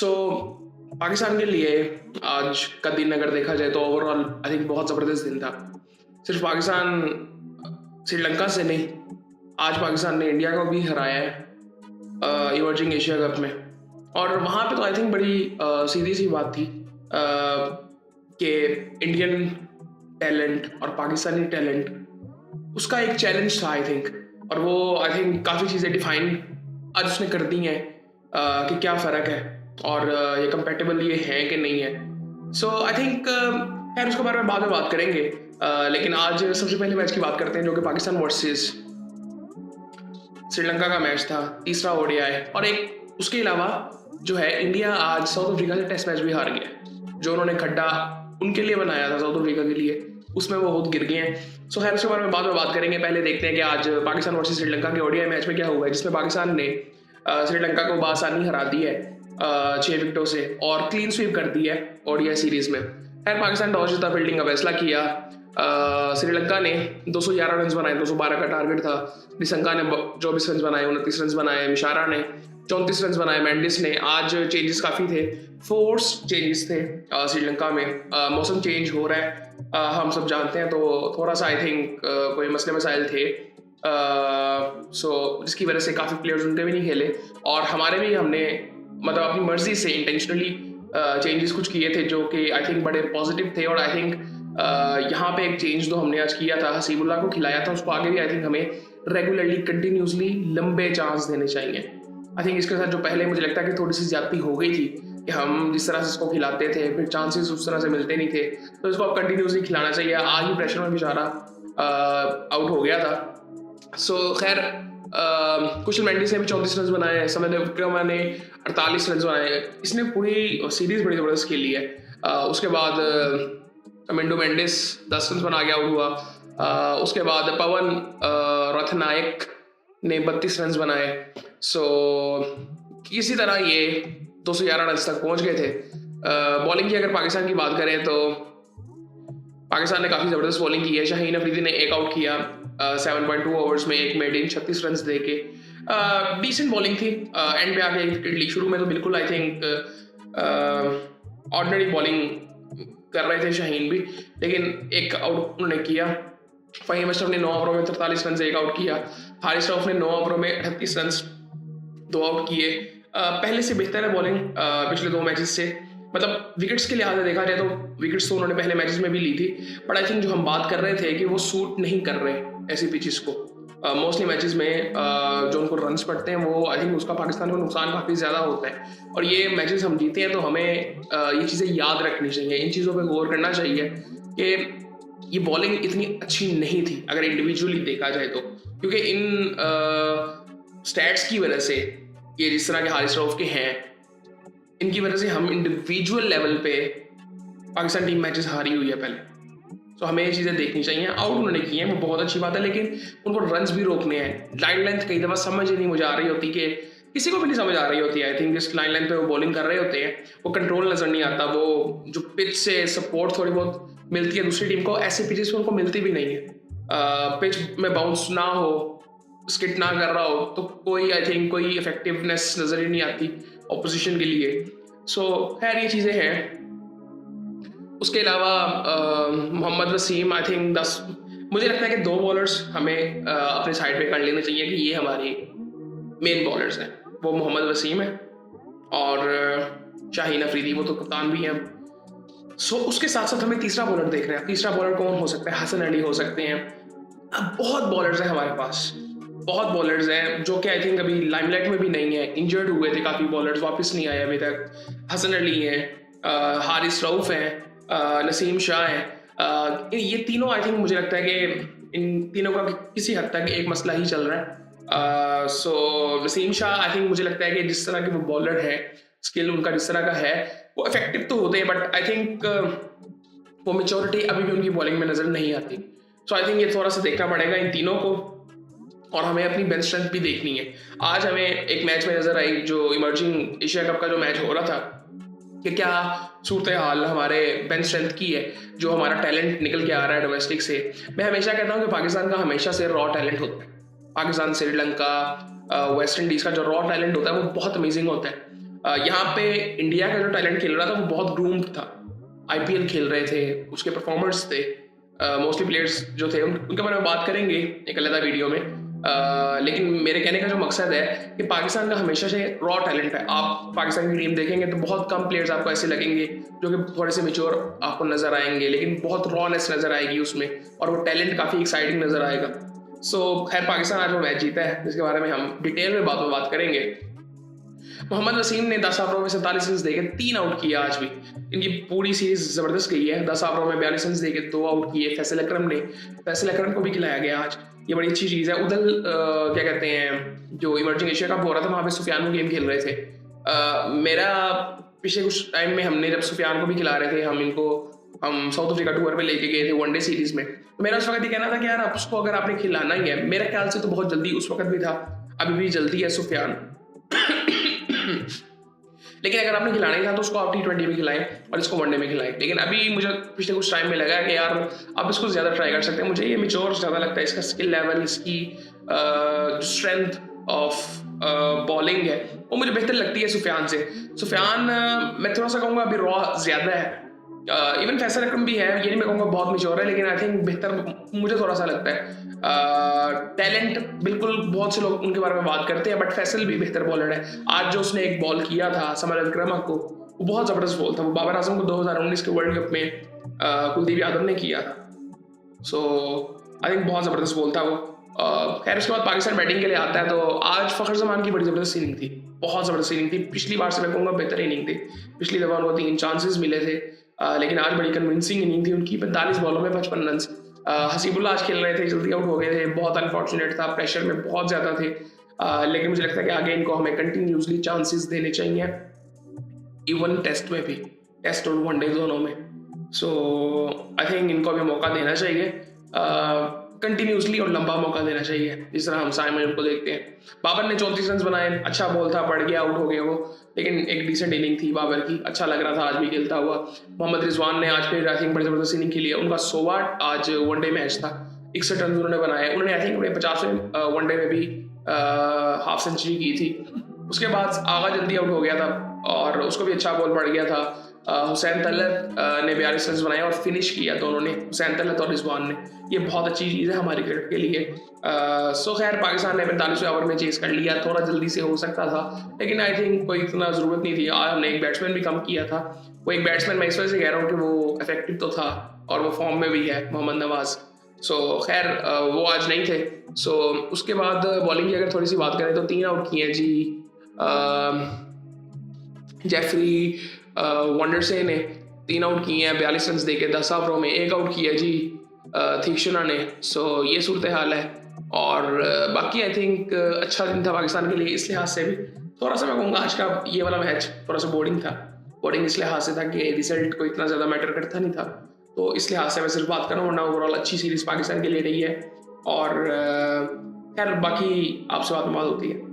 सो पाकिस्तान के लिए आज का दिन अगर देखा जाए तो ओवरऑल आई थिंक बहुत ज़बरदस्त दिन था। सिर्फ पाकिस्तान श्रीलंका से नहीं, आज पाकिस्तान ने इंडिया को भी हराया है इमर्जिंग एशिया कप में। और वहाँ पे तो आई थिंक बड़ी सीधी सी बात थी कि इंडियन टैलेंट और पाकिस्तानी टैलेंट उसका एक चैलेंज था आई थिंक। और वो आई थिंक काफ़ी चीज़ें डिफाइन आज उसने कर दी हैं कि क्या फ़र्क है और ये कंपेटेबल ये है कि नहीं है। सो आई थिंक खैर उसके बारे में बाद में बात करेंगे। लेकिन आज सबसे पहले मैच की बात करते हैं जो कि पाकिस्तान वर्सेस श्रीलंका का मैच था, तीसरा ओडीआई। और एक उसके अलावा जो है इंडिया आज साउथ अफ्रीका से टेस्ट मैच भी हार गया। जो उन्होंने खड्डा उनके लिए बनाया था साउथ अफ्रीका के लिए, उसमें वो बहुत गिर गए हैं। सो खैर उसके बारे में बाद में बात करेंगे। पहले देखते हैं कि आज पाकिस्तान वर्सेस श्रीलंका के ओडीआई मैच में क्या हुआ है, जिसमें पाकिस्तान ने श्रीलंका को बासानी हरा दी है 6 विकेटों से और क्लीन स्वीप कर दी है ओडीआई सीरीज में। खैर पाकिस्तान टॉस जीता, फील्डिंग का फैसला किया। श्रीलंका ने 211 रन बनाए, 212 का टारगेट था। निशंका ने 24 रन बनाए, 29 रन बनाए। मिशारा ने 34 रन बनाए। मैंडिस ने, आज चेंजेस काफ़ी थे, फोर्स चेंजेस थे श्रीलंका में। मौसम चेंज हो रहा है, हम सब जानते हैं, तो थोड़ा सा आई थिंक कोई मसले मसाइल थे। जिसकी वजह से काफ़ी प्लेयर्स उनके भी नहीं खेले और हमारे भी हमने मतलब अपनी मर्जी से इंटेंशनली चेंजेस कुछ किए थे जो कि आई थिंक बड़े पॉजिटिव थे। और आई थिंक यहाँ पे एक चेंज जो हमने आज किया था, हसीबुल्लाह को खिलाया था, उसको आगे भी आई थिंक हमें रेगुलरली कंटिन्यूसली लंबे चांस देने चाहिए। आई थिंक इसके साथ जो पहले मुझे लगता है कि थोड़ी सी ज्यादती हो गई थी कि हम जिस तरह से इसको खिलाते थे फिर चांसेस उस तरह से मिलते नहीं थे, तो इसको अब कंटिन्यूसली खिलाना चाहिए। आज भी प्रेशर में बेचारा आउट हो गया था। खैर कुशल मेंडिस ने भी 34 रन बनाए, समय विक्रम ने 48 रन बनाए। इसने पूरी सीरीज बड़ी जबरदस्त खेली है। उसके बाद मिंडो मेंडिस 10 रन बना के आउट हुआ। उसके बाद पवन रथनायक ने 32 रन बनाए। किसी तरह ये 211 रन तक पहुंच गए थे। बॉलिंग की अगर पाकिस्तान की बात करें तो पाकिस्तान ने काफ़ी ज़बरदस्त बॉलिंग की है। शाहीन अफरीदी ने एक आउट किया 7.2 ओवर्स में, एक मेड इन 36 रन दे के। डिसेंट बॉलिंग थी। एंड पे आके विकेट ली। शुरू में तो बिल्कुल आई थिंक ऑर्डिनरी बॉलिंग कर रहे थे शाहीन भी, लेकिन एक आउट उन्होंने किया। फ़हीम अशरफ ने 9 ओवरों में 43 रन से एक आउट किया। हारिस रऊफ ने 9 ओवरों में 38 रन 2 आउट किए। पहले से बेहतर है बॉलिंग पिछले 2 मैचेस से। मतलब विकेट्स के लिहाज से देखा जाए तो विकेट्स तो उन्होंने पहले मैचेस में भी ली थी, बट आई थिंक जो हम बात कर रहे थे कि वो सूट नहीं कर रहे ऐसी पिचेस को। मोस्टली मैचेस में जो उनको रन्स पड़ते हैं वो आई थिंक उसका पाकिस्तान को नुकसान काफ़ी ज़्यादा होता है। और ये मैचेस हम जीते हैं तो हमें ये चीज़ें याद रखनी चाहिए, इन चीज़ों पे गौर करना चाहिए कि ये बॉलिंग इतनी अच्छी नहीं थी अगर इंडिविजुअली देखा जाए तो, क्योंकि इन स्टैट्स की वजह से ये जिस तरह के हारिस रऊफ के हैं, इनकी वजह से हम इंडिविजुअल लेवल पे पाकिस्तान टीम मैचेस हारी हुई है पहले। हमें ये चीज़ें देखनी चाहिए। आउट उन्होंने किए हैं वो बहुत अच्छी बात है, लेकिन उनको रन्स भी रोकने हैं। लाइन लेंथ कई दफ़ा समझ ही नहीं मुझे आ रही होती, कि किसी को भी नहीं समझ आ रही होती। आई थिंक जिस लाइन लेंथ पे वो बॉलिंग कर रहे होते हैं वो कंट्रोल नज़र नहीं आता। वो जो पिच से सपोर्ट थोड़ी बहुत मिलती है दूसरी टीम को, ऐसे पिचेस पे उनको मिलती भी नहीं है। पिच में बाउंस ना हो, स्किट ना कर रहा हो, तो कोई आई थिंक कोई इफेक्टिवनेस नज़र ही नहीं आती ऑपोजिशन के लिए। खैर ये चीज़ें हैं। उसके अलावा मोहम्मद वसीम आई थिंक मुझे लगता है कि 2 बॉलर्स हमें अपने साइड पे कर लेने चाहिए कि ये हमारी मेन बॉलर्स हैं। वो मोहम्मद वसीम है और शाहीन अफरीदी, वो तो कप्तान भी हैं। उसके साथ साथ हमें तीसरा बॉलर देख रहे हैं। तीसरा बॉलर कौन हो सकता है? हसन अली हो सकते हैं। अब बहुत बॉलर्स हैं हमारे पास, बहुत बॉलर्स हैं जो कि आई थिंक अभी लाइमलाइट में भी नहीं है। इंजर्ड हुए थे काफ़ी बॉलर्स, वापस नहीं आए अभी तक। हसन अली हैं, हारिस रऊफ हैं, नसीम शाह हैं। ये तीनों आई थिंक मुझे लगता है कि इन तीनों का किसी हद तक एक मसला ही चल रहा है। नसीम शाह आई थिंक मुझे लगता है कि जिस तरह के वो बॉलर है, स्किल उनका जिस तरह का है, वो इफेक्टिव तो होते हैं, बट आई थिंक वो मेच्योरिटी अभी भी उनकी बॉलिंग में नज़र नहीं आती। आई थिंक ये थोड़ा सा देखना पड़ेगा इन तीनों को, और हमें अपनी बेंच स्ट्रेंथ भी देखनी है। आज हमें एक मैच में नज़र आई, जो इमर्जिंग एशिया कप का जो मैच हो रहा था, कि क्या सूरत हाल हमारे बेंच स्ट्रेंथ की है, जो हमारा टैलेंट निकल के आ रहा है डोमेस्टिक से। मैं हमेशा कहता हूँ कि पाकिस्तान का हमेशा से रॉ टैलेंट होता है। पाकिस्तान, श्रीलंका, वेस्ट इंडीज़ का जो रॉ टैलेंट होता है वो बहुत अमेजिंग होता है। यहाँ पे इंडिया का जो टैलेंट खेल रहा था वो बहुत ग्रूम्ड था, आईपीएल खेल रहे थे, उसके परफॉर्मर्स थे, मोस्टली प्लेयर्स जो थे उनके बारे में बात करेंगे एक अलग वीडियो में। लेकिन मेरे कहने का जो मकसद है कि पाकिस्तान का हमेशा से रॉ टैलेंट है। आप पाकिस्तान की टीम देखेंगे तो बहुत कम प्लेयर्स आपको ऐसे लगेंगे जो कि थोड़े से मेच्योर आपको नजर आएंगे, लेकिन बहुत रॉनेस नजर आएगी उसमें और वो टैलेंट काफ़ी एक्साइटिंग नजर आएगा। खैर पाकिस्तान आज वो मैच जीता है जिसके बारे में हम डिटेल में बात करेंगे। मोहम्मद वसीम ने 10 ओवरों में 47 रन देकर 3 आउट किया। आज भी इनकी पूरी सीरीज जबरदस्त गई है। 10 ओवरों में 42 रन देकर 2 आउट किए। फैसल अकरम को भी खिलाया गया आज, ये बड़ी अच्छी चीज़ है। उधर क्या कहते हैं, जो इमर्जिंग एशिया कप हो रहा था वहाँ पे सुफियान को गेम खेल रहे थे। मेरा पिछले कुछ टाइम में हमने जब सुफियान को भी खिला रहे थे, हम साउथ अफ्रीका टूर पे लेके गए थे वनडे सीरीज में, तो मेरा उस वक्त ये कहना था कि यार उसको अगर आपने खिलाना ही है, मेरे ख्याल से तो बहुत जल्दी उस वक्त भी था, अभी भी जल्दी है सुफियान लेकिन अगर आपने खिलाना ही था तो उसको आप T20 में खिलाएं और इसको वनडे में खिलाएं। लेकिन अभी मुझे पिछले कुछ टाइम में लगा कि यार आप इसको ज़्यादा ट्राई कर सकते हैं। मुझे ये मेच्योर ज़्यादा लगता है, इसका स्किल लेवल, इसकी स्ट्रेंथ ऑफ बॉलिंग है वो मुझे बेहतर लगती है सुफियान से। सुफियान मैं थोड़ा सा कहूँगा अभी रॉ ज़्यादा है। इवन फैसल अकरम भी है, ये नहीं मैं कहूँगा बहुत मेच्योर है, लेकिन आई थिंक बेहतर मुझे थोड़ा सा लगता है। टैलेंट बिल्कुल बहुत से लोग उनके बारे में बात करते हैं, बट फैसल भी बेहतर बॉलर है। आज जो उसने एक बॉल किया था समर अकरमा को, वो बहुत ज़बरदस्त बॉल था। वो बाबर आजम को 2019 के वर्ल्ड कप में कुलदीप यादव ने किया था। आई थिंक बहुत ज़बरदस्त बॉल था वो। खैर उसके बाद पाकिस्तान बैटिंग के लिए आता है तो आज फ़खर जमान की बड़ी ज़बरदस्त इनिंग थी, बहुत ज़बरदस्त इनिंग थी। पिछली बार से मैं कहूँगा बेहतर इनिंग थी। पिछली दफ़ा उनको 3 चांसेस मिले थे, लेकिन आज बड़ी कन्विंसिंग इनिंग थी उनकी। 45 बॉलों में 55 रन। हसीबुल्ला आज खेल रहे थे, जल्दी आउट हो गए थे, बहुत अनफॉर्चुनेट था, प्रेशर में बहुत ज़्यादा थे। लेकिन मुझे लगता है कि आगे इनको हमें कंटिन्यूसली चांसेस देने चाहिए, इवन टेस्ट में भी, टेस्ट और वनडे दोनों में। आई थिंक इनको अभी मौका देना चाहिए, कंटिन्यूसली और लंबा मौका देना चाहिए, जिस तरह हम साइमन को देखते हैं। बाबर ने 34 रन बनाए, अच्छा बॉल था, पड़ गया, आउट हो गया वो, लेकिन एक डिसेंट इनिंग थी बाबर की, अच्छा लग रहा था आज भी खेलता हुआ। मोहम्मद रिजवान ने आज फिर आई थिंक बड़ी ज़बरदस्त इनिंग खेली है। उनका 100वां आज वनडे मैच था, 61 रन उन्होंने बनाए। उन्होंने आई थिंक अपने 50वें वनडे में भी हाफ सेंचुरी की थी। उसके बाद आगा जल्दी आउट हो गया था और उसको भी अच्छा बॉल पड़ गया था। हुसैन तलत ने 42 रन बनाए और फिनिश किया दोनों ने, हुसैन तलत और रिजवान ने। ये बहुत अच्छी चीज़ है हमारी क्रिकेट के लिए। खैर पाकिस्तान ने 45वें ओवर में चेस कर लिया, थोड़ा जल्दी से हो सकता था, लेकिन आई थिंक कोई इतना ज़रूरत नहीं थी। आज हमने एक बैट्समैन भी कम किया था। वो एक बैट्समैन मैं इस वजह से कह रहा हूँ कि वो इफेक्टिव तो था और वो फॉर्म में भी है, मोहम्मद नवाज। खैर वो आज नहीं थे। उसके बाद बॉलिंग की अगर थोड़ी सी बात करें तो 3 आउट किए जी। जेफरी वंडरसे ने 3 आउट किए हैं 42 रन देके 10 ओवरों में। 1 आउट किया जी थीक्षणा ने। ये सूरत हाल है। और बाकी आई थिंक अच्छा दिन था पाकिस्तान के लिए इस लिहाज से भी। थोड़ा सा मैं कहूँगा आज का ये वाला मैच थोड़ा सा बोरिंग था। बोरिंग इस लिहाज से था कि रिजल्ट को इतना ज़्यादा मैटर करता नहीं था, तो इस लिहाज से मैं सिर्फ बात कर रहा हूँ, वरना ओवरऑल अच्छी सीरीज़ पाकिस्तान के लिए रही है। और खैर बाकी आपसे बात होती है।